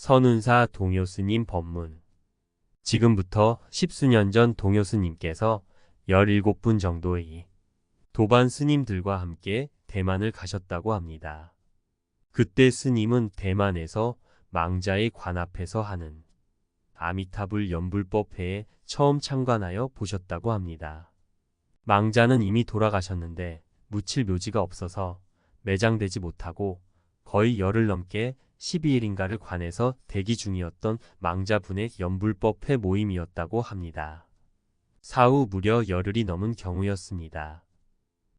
선운사 동효스님 법문. 지금부터 십수년 전 동효스님께서 17분 정도의 도반 스님들과 함께 대만을 가셨다고 합니다. 그때 스님은 대만에서 망자의 관 앞에서 하는 아미타불 연불법회에 처음 참관하여 보셨다고 합니다. 망자는 이미 돌아가셨는데 묻힐 묘지가 없어서 매장되지 못하고 거의 열흘 넘게 12일인가를 관에서 대기 중이었던 망자분의 연불법회 모임이었다고 합니다. 사후 무려 열흘이 넘은 경우였습니다.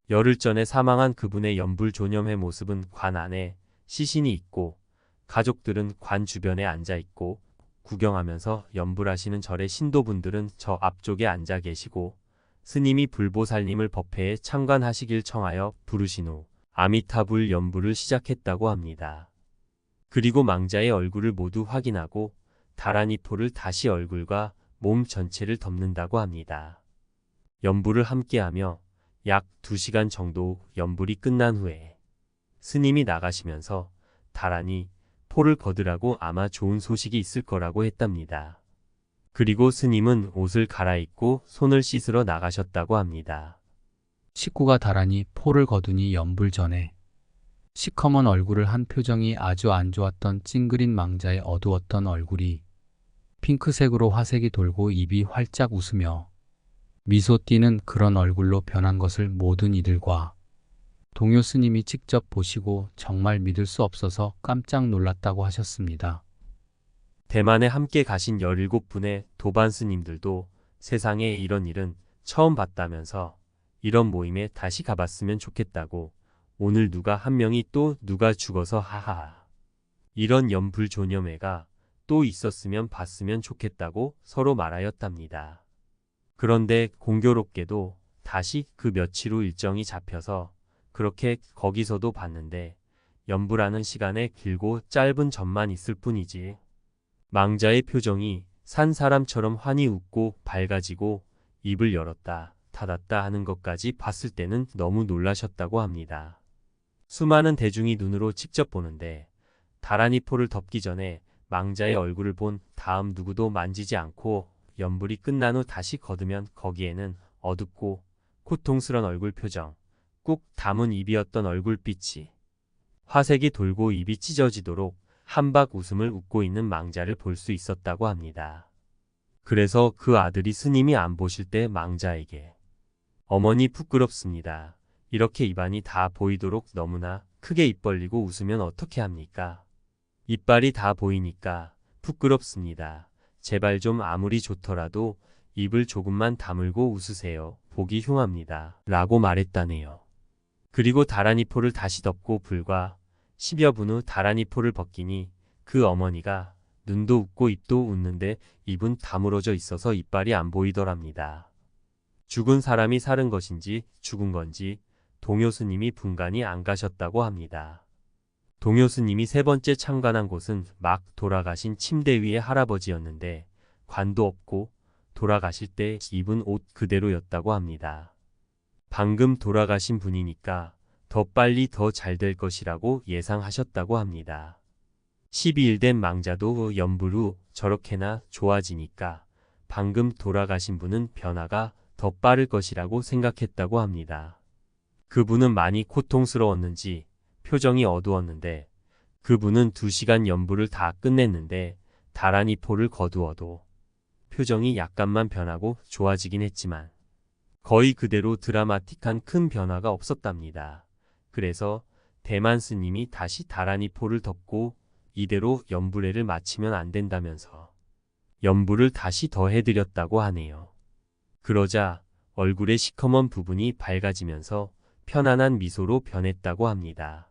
열흘 전에 사망한 그분의 연불조념회 모습은 관 안에 시신이 있고 가족들은 관 주변에 앉아 있고 구경하면서 연불하시는 절의 신도분들은 저 앞쪽에 앉아 계시고 스님이 불보살님을 법회에 참관하시길 청하여 부르신 후 아미타불 연불을 시작했다고 합니다. 그리고 망자의 얼굴을 모두 확인하고 다라니포를 다시 얼굴과 몸 전체를 덮는다고 합니다. 연불을 함께하며 약 2시간 정도 연불이 끝난 후에 스님이 나가시면서 다라니 포를 거두라고 아마 좋은 소식이 있을 거라고 했답니다. 그리고 스님은 옷을 갈아입고 손을 씻으러 나가셨다고 합니다. 식구가 다라니 포를 거두니 연불 전에 시커먼 얼굴을 한 표정이 아주 안 좋았던 찡그린 망자의 어두웠던 얼굴이 핑크색으로 화색이 돌고 입이 활짝 웃으며 미소 띠는 그런 얼굴로 변한 것을 모든 이들과 동요 스님이 직접 보시고 정말 믿을 수 없어서 깜짝 놀랐다고 하셨습니다. 대만에 함께 가신 17분의 도반 스님들도 세상에 이런 일은 처음 봤다면서 이런 모임에 다시 가봤으면 좋겠다고 오늘 누가 한 명이 또 누가 죽어서 하하하 이런 연불조념회가 또 있었으면 봤으면 좋겠다고 서로 말하였답니다. 그런데 공교롭게도 다시 그 며칠 후 일정이 잡혀서 그렇게 거기서도 봤는데 연불하는 시간에 길고 짧은 점만 있을 뿐이지 망자의 표정이 산 사람처럼 환히 웃고 밝아지고 입을 열었다 닫았다 하는 것까지 봤을 때는 너무 놀라셨다고 합니다. 수많은 대중이 눈으로 직접 보는데 다라니포를 덮기 전에 망자의 얼굴을 본 다음 누구도 만지지 않고 연불이 끝난 후 다시 거두면 거기에는 어둡고 고통스런 얼굴 표정, 꾹 담은 입이었던 얼굴빛이 화색이 돌고 입이 찢어지도록 한박 웃음을 웃고 있는 망자를 볼 수 있었다고 합니다. 그래서 그 아들이 스님이 안 보실 때 망자에게 어머니 부끄럽습니다. 이렇게 입안이 다 보이도록 너무나 크게 입 벌리고 웃으면 어떻게 합니까? 이빨이 다 보이니까 부끄럽습니다. 제발 좀 아무리 좋더라도 입을 조금만 다물고 웃으세요. 보기 흉합니다. 라고 말했다네요. 그리고 다라니포를 다시 덮고 불과 10여 분 후 다라니포를 벗기니 그 어머니가 눈도 웃고 입도 웃는데 입은 다물어져 있어서 이빨이 안 보이더랍니다. 죽은 사람이 살은 것인지 죽은 건지 동효스님이 분간이 안 가셨다고 합니다. 동효스님이 세 번째 참관한 곳은 막 돌아가신 침대 위의 할아버지였는데 관도 없고 돌아가실 때 입은 옷 그대로였다고 합니다. 방금 돌아가신 분이니까 더 빨리 더 잘 될 것이라고 예상하셨다고 합니다. 12일 된 망자도 연불 후 저렇게나 좋아지니까 방금 돌아가신 분은 변화가 더 빠를 것이라고 생각했다고 합니다. 그분은 많이 고통스러웠는지 표정이 어두웠는데 그분은 2시간 연불을 다 끝냈는데 다라니포를 거두어도 표정이 약간만 변하고 좋아지긴 했지만 거의 그대로 드라마틱한 큰 변화가 없었답니다. 그래서 대만 스님이 다시 다라니포를 덮고 이대로 연불회를 마치면 안 된다면서 연불을 다시 더 해드렸다고 하네요. 그러자 얼굴의 시커먼 부분이 밝아지면서 편안한 미소로 변했다고 합니다.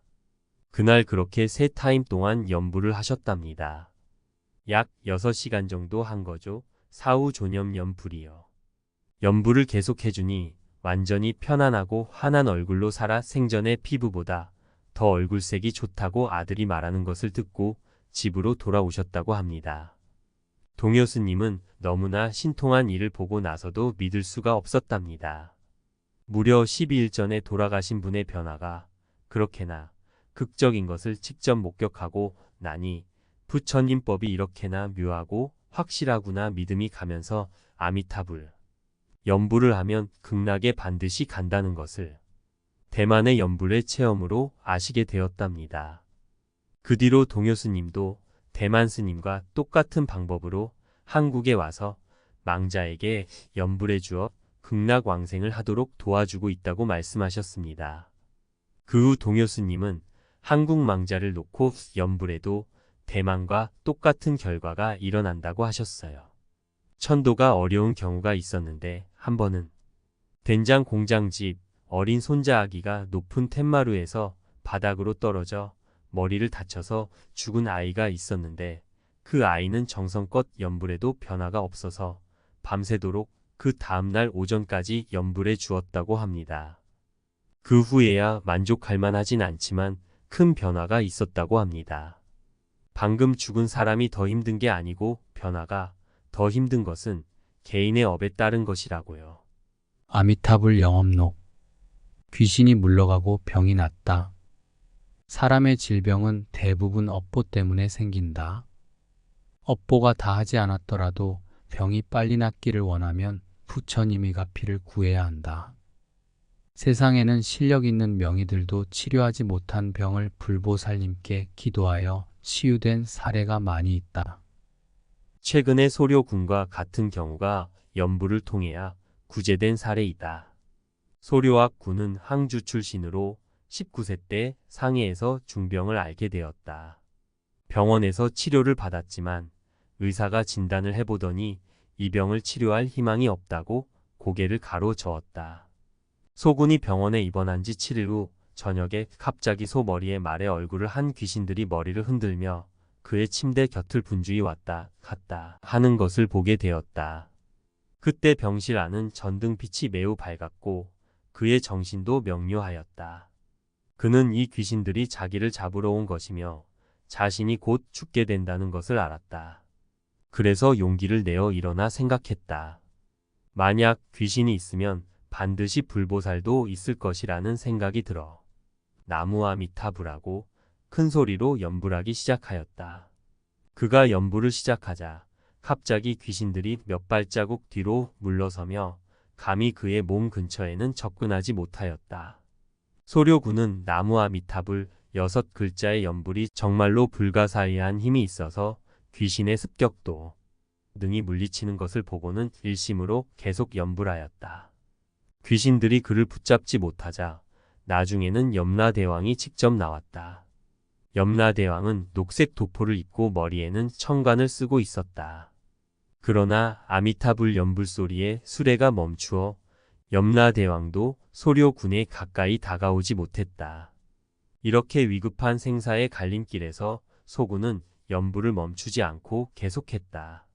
그날 그렇게 3타임 동안 연불을 하셨답니다. 약 6시간 정도 한 거죠. 사후 조념 연불이요. 연불을 계속 해주니 완전히 편안하고 환한 얼굴로 살아 생전의 피부보다 더 얼굴색이 좋다고 아들이 말하는 것을 듣고 집으로 돌아오셨다고 합니다. 동효스님은 너무나 신통한 일을 보고 나서도 믿을 수가 없었답니다. 무려 12일 전에 돌아가신 분의 변화가 그렇게나 극적인 것을 직접 목격하고 나니 부처님법이 이렇게나 묘하고 확실하구나 믿음이 가면서 아미타불, 연불을 하면 극락에 반드시 간다는 것을 대만의 연불의 체험으로 아시게 되었답니다. 그 뒤로 동요 스님도 대만 스님과 똑같은 방법으로 한국에 와서 망자에게 연불해 주어 극락 왕생을 하도록 도와주고 있다고 말씀하셨습니다. 그 후 동요 스님은 한국 망자를 놓고 연불해도 대만과 똑같은 결과가 일어난다고 하셨어요. 천도가 어려운 경우가 있었는데 한 번은 된장 공장집 어린 손자 아기가 높은 텐마루에서 바닥으로 떨어져 머리를 다쳐서 죽은 아이가 있었는데 그 아이는 정성껏 연불해도 변화가 없어서 밤새도록 그 다음날 오전까지 연불해 주었다고 합니다. 그 후에야 만족할 만하진 않지만 큰 변화가 있었다고 합니다. 방금 죽은 사람이 더 힘든 게 아니고 변화가 더 힘든 것은 개인의 업에 따른 것이라고요. 아미타불 영업록. 귀신이 물러가고 병이 낫다. 사람의 질병은 대부분 업보 때문에 생긴다. 업보가 다하지 않았더라도 병이 빨리 낫기를 원하면 부처님이 가피를 구해야 한다. 세상에는 실력 있는 명의들도 치료하지 못한 병을 불보살님께 기도하여 치유된 사례가 많이 있다. 최근에 소료군과 같은 경우가 연불을 통해야 구제된 사례이다. 소료학 군은 항주 출신으로 19세 때 상해에서 중병을 앓게 되었다. 병원에서 치료를 받았지만 의사가 진단을 해보더니 이 병을 치료할 희망이 없다고 고개를 가로저었다. 소군이 병원에 입원한 지 7일 후 저녁에 갑자기 소 머리에 말의 얼굴을 한 귀신들이 머리를 흔들며 그의 침대 곁을 분주히 왔다 갔다 하는 것을 보게 되었다. 그때 병실 안은 전등빛이 매우 밝았고 그의 정신도 명료하였다. 그는 이 귀신들이 자기를 잡으러 온 것이며 자신이 곧 죽게 된다는 것을 알았다. 그래서 용기를 내어 일어나 생각했다. 만약 귀신이 있으면 반드시 불보살도 있을 것이라는 생각이 들어 나무아미타불하고 큰 소리로 연불하기 시작하였다. 그가 연불을 시작하자 갑자기 귀신들이 몇 발자국 뒤로 물러서며 감히 그의 몸 근처에는 접근하지 못하였다. 소료군은 나무아미타불 6글자의 연불이 정말로 불가사의한 힘이 있어서 귀신의 습격도 능히 물리치는 것을 보고는 일심으로 계속 연불하였다. 귀신들이 그를 붙잡지 못하자 나중에는 염라대왕이 직접 나왔다. 염라대왕은 녹색 도포를 입고 머리에는 청관을 쓰고 있었다. 그러나 아미타불 연불 소리에 수레가 멈추어 염라대왕도 소료군에 가까이 다가오지 못했다. 이렇게 위급한 생사의 갈림길에서 소군은 연불을 멈추지 않고 계속했다.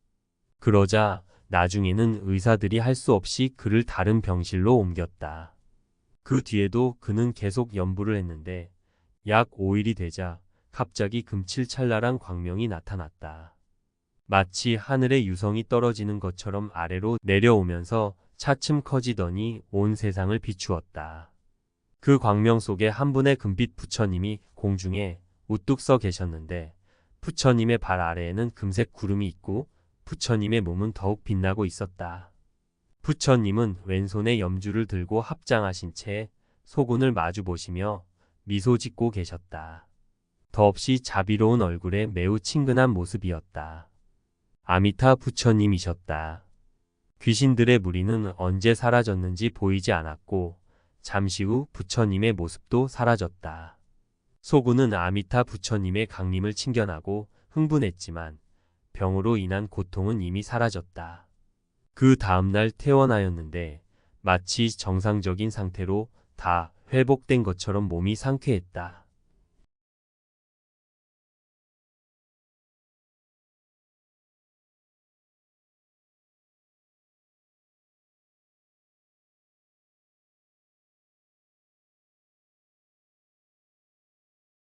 그러자 나중에는 의사들이 할 수 없이 그를 다른 병실로 옮겼다. 그 뒤에도 그는 계속 연불을 했는데 약 5일이 되자 갑자기 금칠찰나란 광명이 나타났다. 마치 하늘의 유성이 떨어지는 것처럼 아래로 내려오면서 차츰 커지더니 온 세상을 비추었다. 그 광명 속에 한 분의 금빛 부처님이 공중에 우뚝 서 계셨는데 부처님의 발 아래에는 금색 구름이 있고 부처님의 몸은 더욱 빛나고 있었다. 부처님은 왼손에 염주를 들고 합장하신 채 소군을 마주보시며 미소 짓고 계셨다. 더없이 자비로운 얼굴에 매우 친근한 모습이었다. 아미타 부처님이셨다. 귀신들의 무리는 언제 사라졌는지 보이지 않았고 잠시 후 부처님의 모습도 사라졌다. 소군은 아미타 부처님의 강림을 친견하고 흥분했지만 병으로 인한 고통은 이미 사라졌다. 그 다음날 퇴원하였는데 마치 정상적인 상태로 다 회복된 것처럼 몸이 상쾌했다.